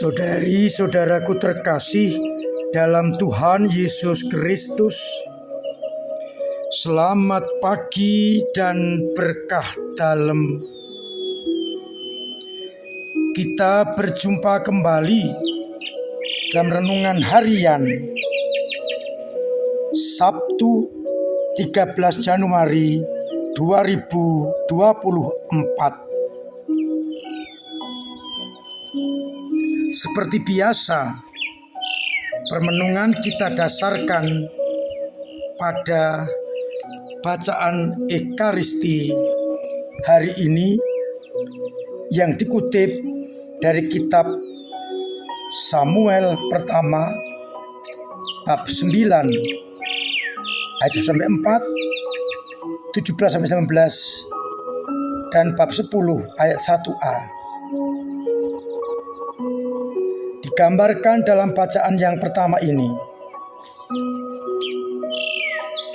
Saudari-saudaraku terkasih dalam Tuhan Yesus Kristus, selamat pagi dan berkah dalam. Kita berjumpa kembali dalam renungan harian Sabtu 13 Januari 2024. Seperti biasa, permenungan kita dasarkan pada bacaan Ekaristi hari ini yang dikutip dari kitab Samuel pertama bab 9 ayat 1-4, 17-19 dan bab 10 ayat 1a. Digambarkan dalam bacaan yang pertama ini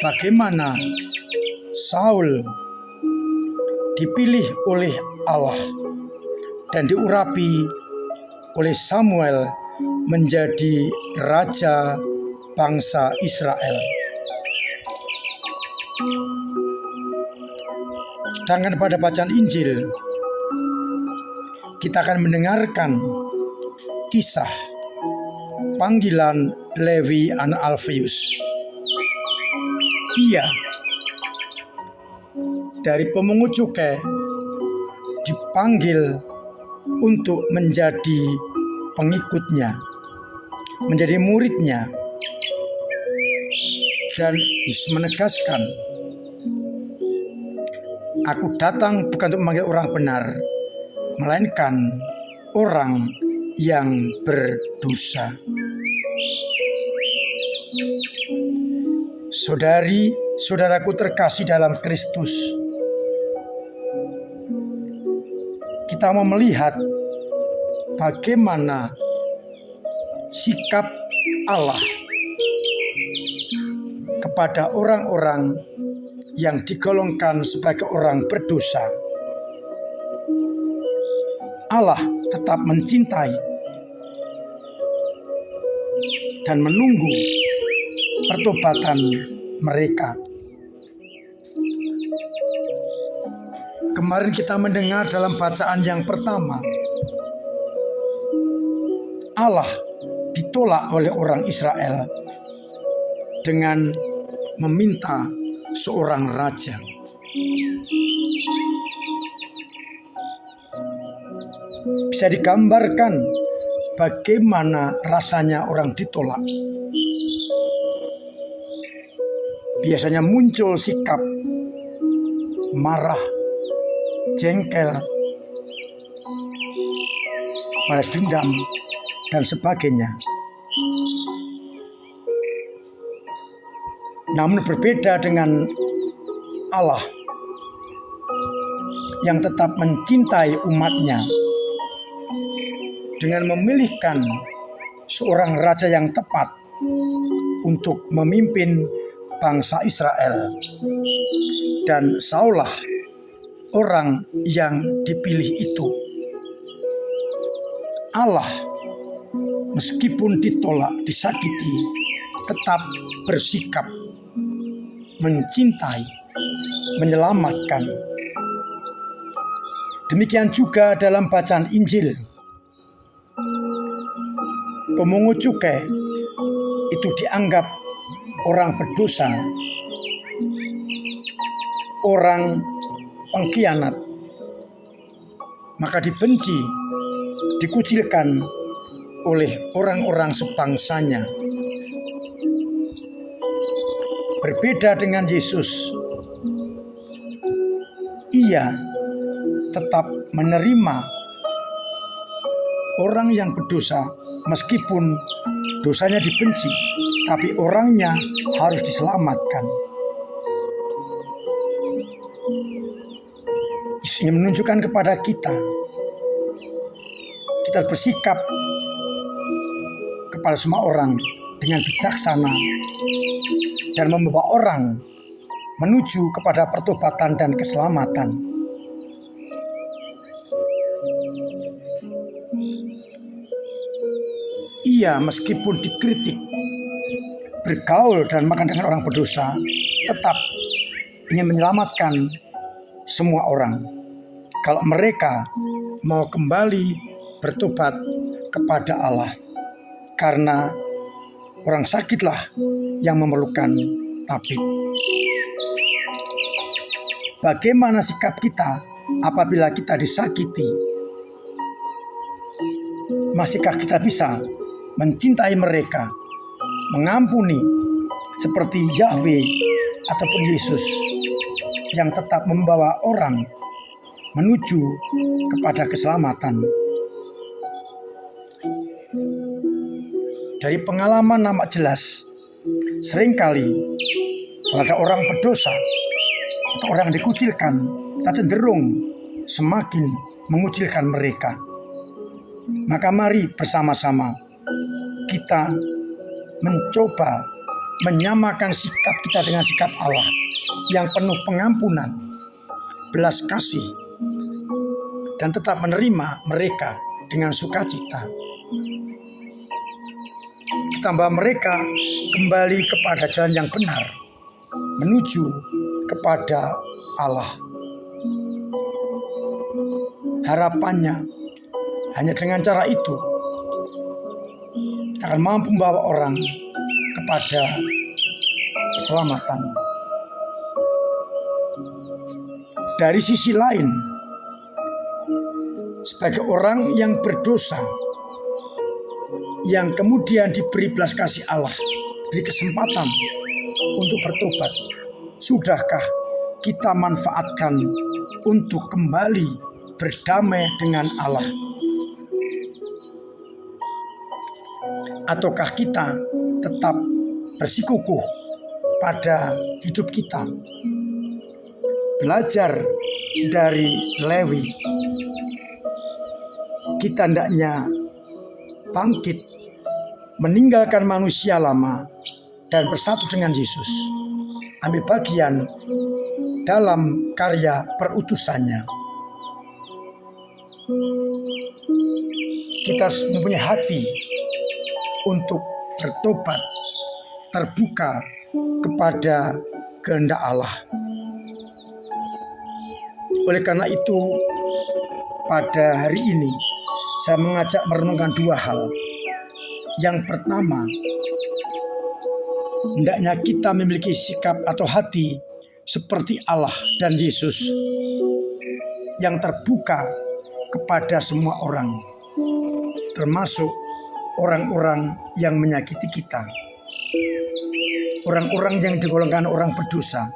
bagaimana Saul dipilih oleh Allah dan diurapi oleh Samuel menjadi raja bangsa Israel. Sedangkan pada bacaan Injil kita akan mendengarkan kisah panggilan Lewi anak Alfeus. Ia dari pemungut cukai dipanggil untuk menjadi pengikutnya, menjadi muridnya, dan Yesus menegaskan, "Aku datang bukan untuk memanggil orang benar, melainkan orang yang berdosa." Saudari-saudaraku terkasih dalam Kristus, kita mau melihat bagaimana sikap Allah kepada orang-orang yang digolongkan sebagai orang berdosa. Allah tetap mencintai dan menunggu pertobatan mereka. Kemarin kita mendengar dalam bacaan yang pertama, Allah ditolak oleh orang Israel dengan meminta seorang raja. Bisa digambarkan bagaimana rasanya orang ditolak. Biasanya muncul sikap marah, jengkel, balas dendam, dan sebagainya. Namun berbeda dengan Allah yang tetap mencintai umatnya dengan memilihkan seorang raja yang tepat untuk memimpin bangsa Israel. Dan Saullah orang yang dipilih itu. Allah meskipun ditolak, disakiti, tetap bersikap mencintai, menyelamatkan. Demikian juga dalam bacaan Injil. Pemungut cukai itu dianggap orang berdosa, orang pengkhianat, maka dibenci, dikucilkan oleh orang-orang sebangsanya. Berbeda dengan Yesus, ia tetap menerima orang yang berdosa meskipun dosanya dibenci, tapi orangnya harus diselamatkan. Yesus ingin menunjukkan kepada kita bersikap kepada semua orang dengan bijaksana dan membawa orang menuju kepada pertobatan dan keselamatan. Ia meskipun dikritik, bergaul dan makan dengan orang berdosa, tetap ingin menyelamatkan semua orang. Kalau mereka mau kembali bertobat kepada Allah, karena orang sakitlah yang memerlukan tabib. Bagaimana sikap kita apabila kita disakiti? Masihkah kita bisa mencintai mereka, mengampuni seperti Yahweh ataupun Yesus yang tetap membawa orang menuju kepada keselamatan? Dari pengalaman nampak jelas, seringkali kalau ada orang berdosa atau orang dikucilkan, kita cenderung semakin mengucilkan mereka. Maka mari bersama-sama kita mencoba menyamakan sikap kita dengan sikap Allah yang penuh pengampunan, belas kasih, dan tetap menerima mereka dengan sukacita. Kita bawa mereka kembali kepada jalan yang benar, menuju kepada Allah. Harapannya hanya dengan cara itu kita akan mampu membawa orang kepada keselamatan. Dari sisi lain, sebagai orang yang berdosa, yang kemudian diberi belas kasih Allah, diberi kesempatan untuk bertobat, sudahkah kita manfaatkan untuk kembali berdamai dengan Allah? Ataukah kita tetap bersikukuh pada hidup kita? Belajar dari Lewi, kita hendaknya bangkit, meninggalkan manusia lama dan bersatu dengan Yesus, ambil bagian dalam karya perutusannya. Kita harus mempunyai hati untuk bertobat, terbuka kepada kehendak Allah. Oleh karena itu, pada hari ini saya mengajak merenungkan dua hal. Yang pertama, hendaknya kita memiliki sikap atau hati seperti Allah dan Yesus yang terbuka kepada semua orang, termasuk orang-orang yang menyakiti kita, orang-orang yang digolongkan orang berdosa,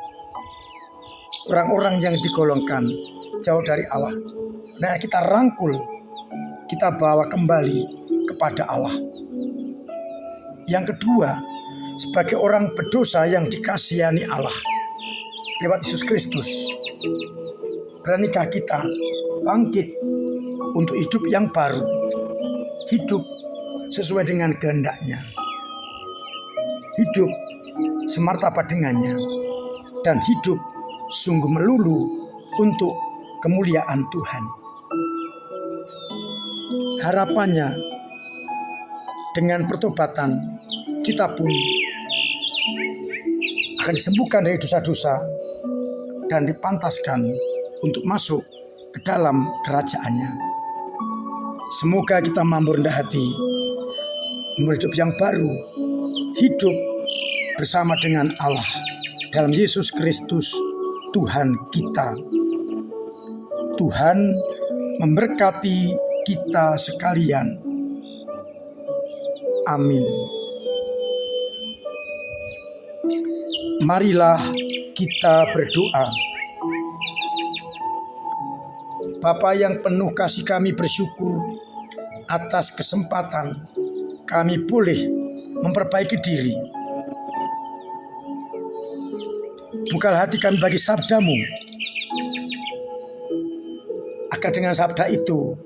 orang-orang yang digolongkan jauh dari Allah. Nah, kita rangkul, kita bawa kembali kepada Allah. Yang kedua, sebagai orang berdosa yang dikasihani Allah lewat Yesus Kristus, beranikah kita bangkit untuk hidup yang baru, hidup sesuai dengan kehendaknya, hidup semartabat dengannya, dan hidup sungguh melulu untuk kemuliaan Tuhan. Harapannya dengan pertobatan kita pun akan disembuhkan dari dosa-dosa dan dipantaskan untuk masuk ke dalam kerajaannya. Semoga kita mampu rendah hati, hidup yang baru, hidup bersama dengan Allah dalam Yesus Kristus Tuhan kita. Tuhan memberkati kita sekalian. Amin. Marilah kita berdoa. Bapa yang penuh kasih, kami bersyukur atas kesempatan kami boleh memperbaiki diri. Bukalah hati kami bagi sabda-Mu, agar dengan sabda itu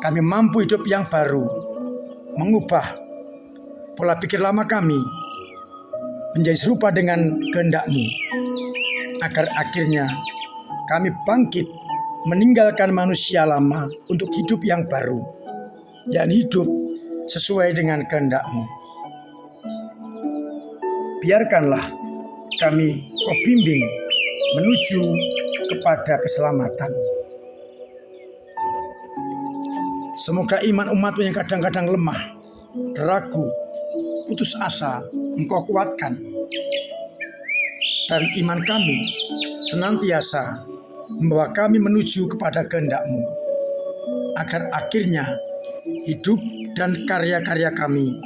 kami mampu hidup yang baru, mengubah pola pikir lama kami menjadi serupa dengan kehendak-Mu. agar akhirnya kami bangkit meninggalkan manusia lama untuk hidup yang baru, dan hidup sesuai dengan kehendak-Mu. Biarkanlah kami Kau bimbing menuju kepada keselamatan. Semoga iman umat-Mu yang kadang-kadang lemah, ragu, putus asa, Engkau kuatkan. Dan iman kami senantiasa membawa kami menuju kepada kehendak-Mu, agar akhirnya hidup dan karya-karya kami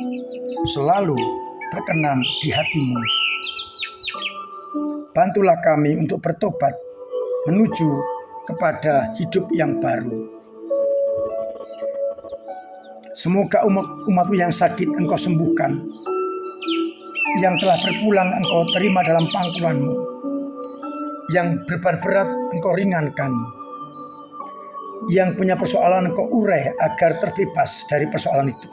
selalu berkenan di hati-Mu. Bantulah kami untuk bertobat menuju kepada hidup yang baru. Semoga umat-Mu yang sakit Engkau sembuhkan, yang telah berpulang Engkau terima dalam pangkuan-Mu, yang beban berat Engkau ringankan, yang punya persoalan Engkau urai agar terbebas dari persoalan itu,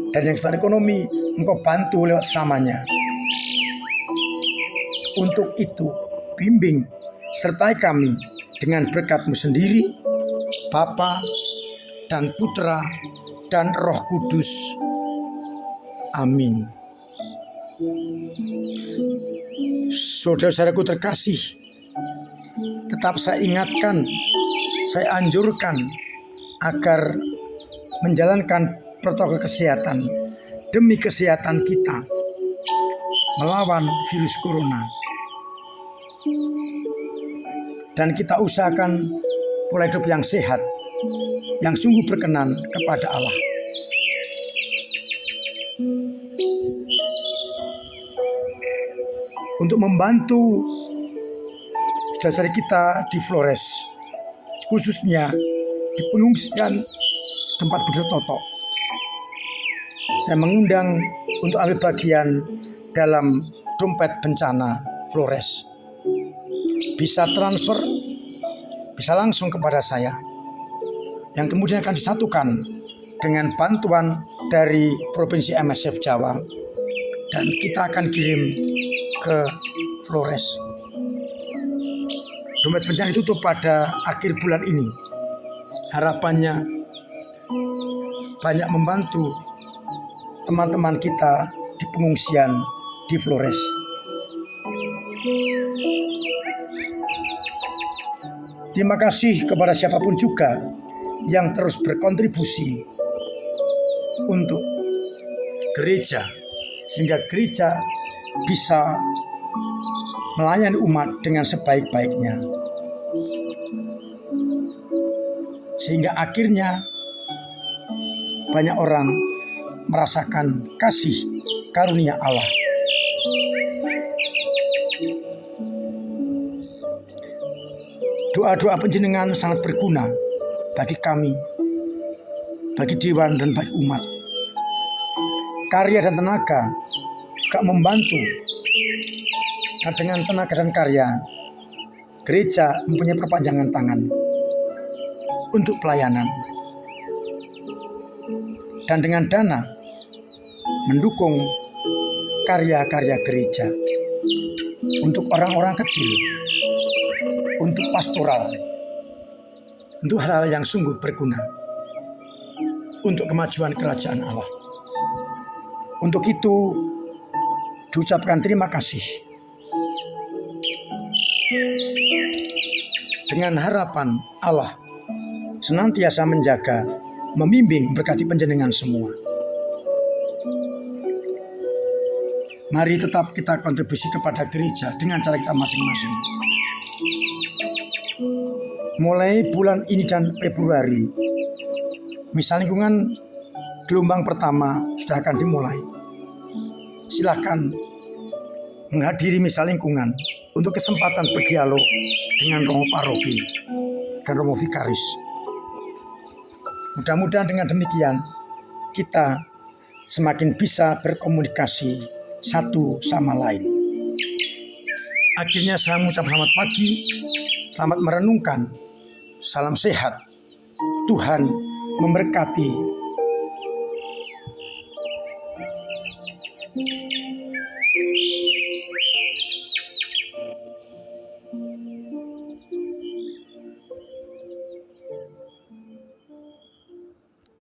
dan yang secara ekonomi Engkau bantu lewat samanya. Untuk itu bimbing sertai kami dengan berkat-Mu sendiri, Bapa dan Putra dan Roh Kudus. Amin. Saudara-saudaraku terkasih, tetap saya ingatkan, saya anjurkan agar menjalankan protokol kesehatan demi kesehatan kita melawan virus corona. Dan kita usahakan pola hidup yang sehat, yang sungguh berkenan kepada Allah. Untuk membantu saudara kita di Flores, khususnya di pengungsian tempat Budototo, saya mengundang untuk ambil bagian dalam dompet bencana Flores. Bisa transfer, bisa langsung kepada saya, yang kemudian akan disatukan dengan bantuan dari Provinsi MSF Jawa, dan kita akan kirim ke Flores. Dompet bencana ditutup pada akhir bulan ini. Harapannya banyak membantu teman-teman kita di pengungsian di Flores. Terima kasih kepada siapapun juga yang terus berkontribusi untuk gereja, sehingga gereja bisa melayani umat dengan sebaik-baiknya, sehingga akhirnya banyak orang merasakan kasih karunia Allah. Doa-doa panjenengan sangat berguna bagi kami, bagi Dewan dan bagi umat. Karya dan tenaga juga membantu. Nah, dengan tenaga dan karya, gereja mempunyai perpanjangan tangan untuk pelayanan. Dan dengan dana mendukung karya-karya gereja untuk orang-orang kecil, untuk pastoral, untuk hal-hal yang sungguh berguna untuk kemajuan kerajaan Allah. Untuk itu diucapkan terima kasih, dengan harapan Allah senantiasa menjaga, membimbing, berkati panjenengan semua. Mari tetap kita kontribusi kepada gereja dengan cara kita masing-masing. Mulai bulan ini dan Februari, misa lingkungan gelombang pertama sudah akan dimulai. Silakan menghadiri misa lingkungan untuk kesempatan berdialog dengan romo paroki dan romo vikaris. Mudah-mudahan dengan demikian kita semakin bisa berkomunikasi satu sama lain. Akhirnya saya mengucap selamat pagi, selamat merenungkan, salam sehat, Tuhan memberkati